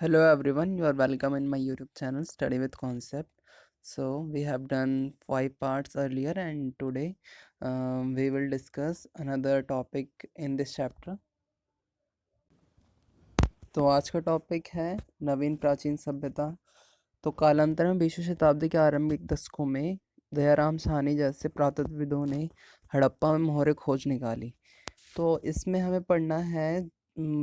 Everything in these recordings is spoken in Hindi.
Hello everyone, you are welcome in my YouTube channel Study with Concept. So we have done 5 parts earlier and today we will discuss another topic in this chapter. तो आज का टॉपिक है नवीन प्राचीन सभ्यता। तो कालांतर में 20वीं शताब्दी के आरंभिक दशकों में दयाराम साहनी जैसे पुरातत्वविदों ने हड़प्पा में मोहरे खोज निकाली। तो इसमें हमें पढ़ना है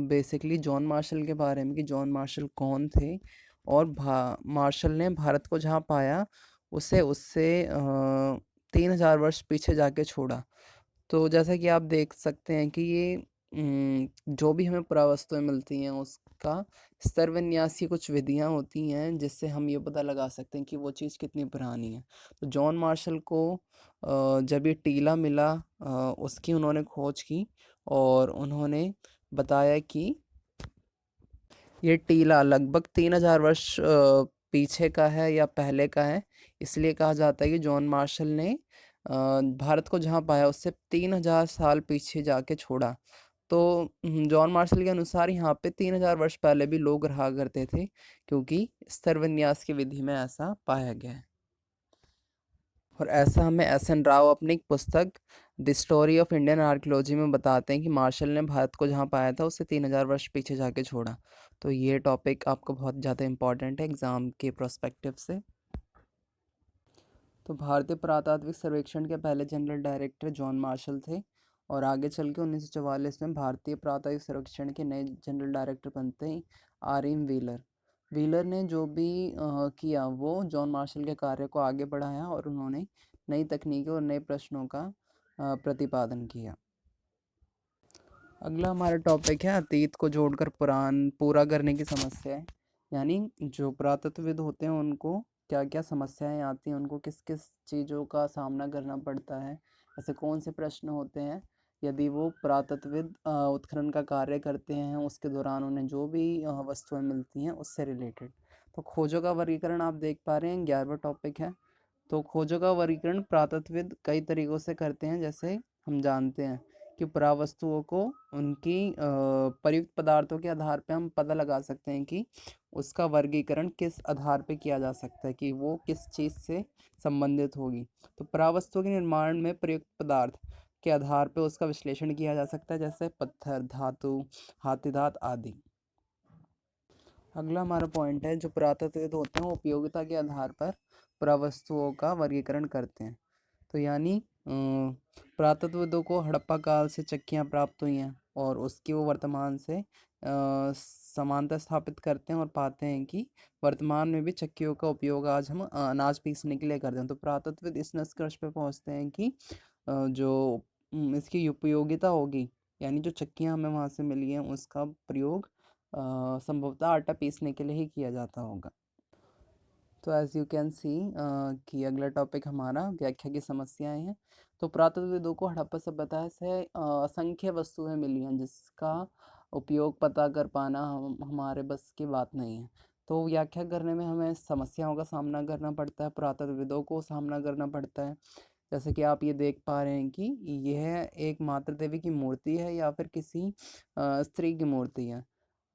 बेसिकली जॉन मार्शल के बारे में कि जॉन मार्शल कौन थे और मार्शल ने भारत को जहाँ पाया उसे उससे 3000 वर्ष पीछे जाके छोड़ा। तो जैसा कि आप देख सकते हैं कि ये जो भी हमें पुरावस्तुएं मिलती हैं उसका स्तर विन्यास की कुछ विधियां होती हैं जिससे हम ये पता लगा सकते हैं कि वो चीज़ कितनी पुरानी है। तो जॉन मार्शल को जब ये टीला मिला उसकी उन्होंने खोज की और उन्होंने बताया कि ये टीला लगभग 3000 वर्ष पीछे का है या पहले का है। इसलिए कहा जाता है कि जॉन मार्शल ने भारत को जहाँ पाया उससे 3000 साल पीछे जाके छोड़ा। तो जॉन मार्शल के अनुसार यहाँ पे 3000 वर्ष पहले भी लोग रहा करते थे क्योंकि स्तर विन्यास की विधि में ऐसा पाया गया है। और ऐसा हमें एस.एन. राव अपनी एक पुस्तक the story of Indian archaeology में बताते हैं कि मार्शल ने भारत को जहाँ पाया था उससे 3000 वर्ष पीछे जाके छोड़ा। तो ये टॉपिक आपको बहुत ज़्यादा इम्पॉर्टेंट है एग्ज़ाम के प्रोस्पेक्टिव से। तो भारतीय पुरातात्विक सर्वेक्षण के पहले जनरल डायरेक्टर जॉन मार्शल थे और आगे चल के 1944 में भारतीय पुरातात्विक सर्वेक्षण के नए जनरल डायरेक्टर बनते हैं आर.एम. व्हीलर। व्हीलर ने जो भी किया वो जॉन मार्शल के कार्य को आगे बढ़ाया और उन्होंने नई तकनीकों और नए प्रश्नों का प्रतिपादन किया। अगला हमारा टॉपिक है अतीत को जोड़कर पुराण पूरा करने की समस्या है। यानी जो पुरातत्वविद होते हैं उनको क्या क्या समस्याएं आती हैं, उनको किस किस चीज़ों का सामना करना पड़ता है, ऐसे कौन से प्रश्न होते हैं यदि वो पुरातत्वविद उत्खनन का कार्य करते हैं उसके दौरान उन्हें जो भी वस्तुएं मिलती हैं उससे रिलेटेड। तो खोजों का वर्गीकरण आप देख पा रहे हैं 11वां टॉपिक है। तो खोजों का वर्गीकरण पुरातत्वविद कई तरीक़ों से करते हैं। जैसे हम जानते हैं कि पुरावस्तुओं को उनकी प्रयुक्त पदार्थों के आधार पे हम पता लगा सकते हैं कि उसका वर्गीकरण किस आधार पे किया जा सकता है कि वो किस चीज़ से संबंधित होगी। तो पुरावस्तुओं के निर्माण में प्रयुक्त पदार्थ के आधार पे उसका विश्लेषण किया जा सकता है, जैसे पत्थर, धातु, हाथीदांत आदि। अगला हमारा पॉइंट है जो पुरातत्वविद होते हैं वो उपयोगिता के आधार पर पुरावस्तुओं का वर्गीकरण करते हैं। तो यानी पुरातत्वविदों को हड़प्पा काल से चक्कियाँ प्राप्त हुई हैं और उसकी वो वर्तमान से समानता स्थापित करते हैं और पाते हैं कि वर्तमान में भी चक्कियों का उपयोग आज हम अनाज पीसने के लिए करते हैं। तो पुरातत्वविद इस निष्कर्ष पे पहुंचते हैं कि जो इसकी उपयोगिता होगी, यानी जो चक्कियाँ हमें वहाँ से मिली हैं उसका प्रयोग संभवतः आटा पीसने के लिए ही किया जाता होगा। तो एज़ यू कैन सी कि अगला टॉपिक हमारा व्याख्या की समस्याएं हैं। तो पुरातत्वविदों को हड़प्पा सभ्यता से असंख्य वस्तुएं मिली हैं जिसका उपयोग पता कर पाना हमारे बस की बात नहीं है। तो व्याख्या करने में हमें समस्याओं का सामना करना पड़ता है, पुरातत्वविदों को सामना करना पड़ता है। जैसे कि आप ये देख पा रहे हैं कि यह एक मातृ देवी की मूर्ति है या फिर किसी स्त्री की मूर्ति है।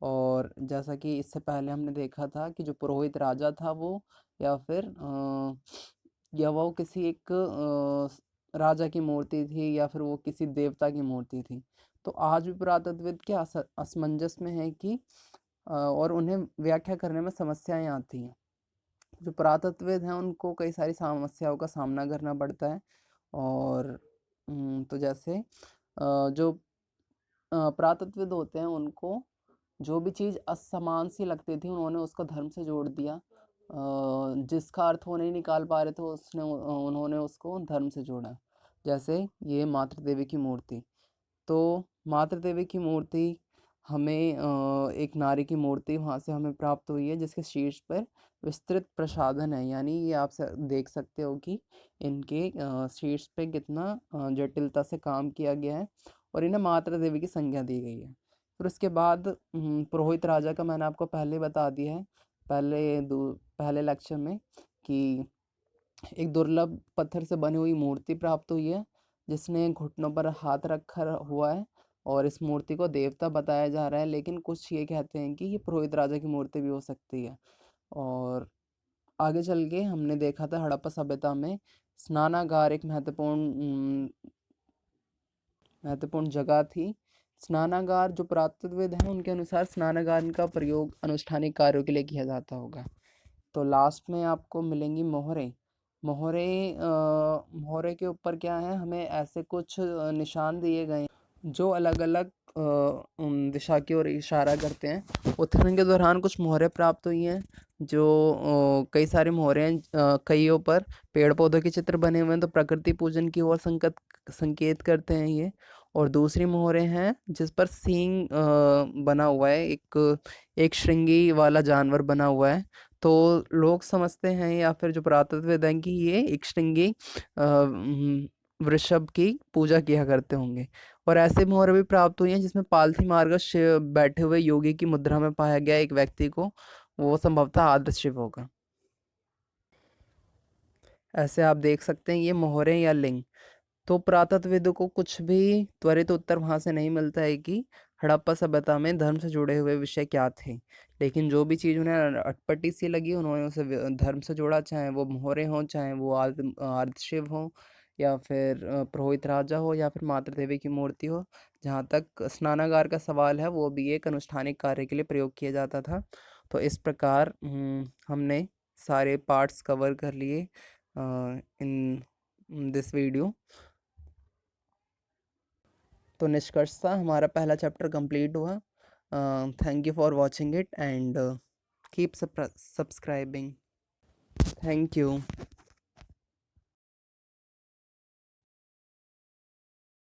और जैसा कि इससे पहले हमने देखा था कि जो पुरोहित राजा था वो या फिर या वो किसी एक राजा की मूर्ति थी या फिर वो किसी देवता की मूर्ति थी। तो आज भी पुरातत्वविद के असमंजस में है कि और उन्हें व्याख्या करने में समस्याएं आती हैं। जो पुरातत्वविद हैं उनको कई सारी समस्याओं का सामना करना पड़ता है। और तो जैसे जो पुरातत्वविद होते हैं उनको जो भी चीज़ असमान सी लगती थी उन्होंने उसको धर्म से जोड़ दिया। जिसका अर्थ वो नहीं निकाल पा रहे थे उन्होंने उसको धर्म से जोड़ा। जैसे ये मातृ देवी की मूर्ति। तो मातृ देवी की मूर्ति हमें एक नारी की मूर्ति वहाँ से हमें प्राप्त हुई है जिसके शीर्ष पर विस्तृत प्रसाधन है। यानी ये आप देख सकते हो कि इनके शीर्ष पे कितना जटिलता से काम किया गया है और इन्हें मातृ देवी की संज्ञा दी गई है। फिर उसके बाद पुरोहित राजा का मैंने आपको पहले बता दिया है पहले लेक्चर में कि एक दुर्लभ पत्थर से बनी हुई मूर्ति प्राप्त हुई है जिसने घुटनों पर हाथ रखा हुआ है। और इस मूर्ति को देवता बताया जा रहा है, लेकिन कुछ ये कहते हैं कि ये पुरोहित राजा की मूर्ति भी हो सकती है। और आगे चल के हमने देखा था हड़प्पा सभ्यता में स्नानागार एक महत्वपूर्ण जगह थी। स्नानागार, जो पुरातत्वविद हैं उनके अनुसार स्नानागार का प्रयोग अनुष्ठानिक कार्यों के लिए किया जाता होगा। तो लास्ट में आपको मिलेंगी मोहरें। मोहरे के ऊपर क्या है, हमें ऐसे कुछ निशान दिए गए हैं जो अलग अलग दिशा की ओर इशारा करते हैं। उत्खनन के दौरान कुछ मोहरें प्राप्त हुई हैं, जो कई सारी मोहरें हैं। कईयों पर पेड़ पौधों के चित्र बने हुए हैं, तो प्रकृति पूजन की ओर संकेत करते हैं ये। और दूसरी मोहरें हैं जिस पर सींग बना हुआ है, एक श्रृंगी वाला जानवर बना हुआ है। तो लोग समझते हैं या फिर जो पुरातत्वविद हैं कि ये एक श्रृंगी वृषभ की पूजा किया करते होंगे। और ऐसे मोहरें भी प्राप्त हुई हैं जिसमें पालथी मारकर बैठे हुए योगी की मुद्रा में पाया गया एक व्यक्ति को, वो संभवतः आदर्श शिव होगा। ऐसे आप देख सकते हैं ये मोहरें या लिंग। तो पुरातत्वविदों को कुछ भी त्वरित उत्तर वहाँ से नहीं मिलता है कि हड़प्पा सभ्यता में धर्म से जुड़े हुए विषय क्या थे, लेकिन जो भी चीज़ उन्हें अटपटी सी लगी उन्होंने उसे धर्म से जोड़ा, चाहे वो मोहरे हों, चाहे वो आर्तशिव हों, या फिर पुरोहित राजा हो, या फिर मातृ देवी की मूर्ति हो। जहाँ तक स्नानागार का सवाल है, वो भी एक अनुष्ठानिक कार्य के लिए प्रयोग किया जाता था। तो इस प्रकार हमने सारे पार्ट्स कवर कर लिए इन दिस वीडियो। तो निष्कर्षतः हमारा पहला चैप्टर कंप्लीट हुआ। Thank you for watching it and keep subscribing. Thank you.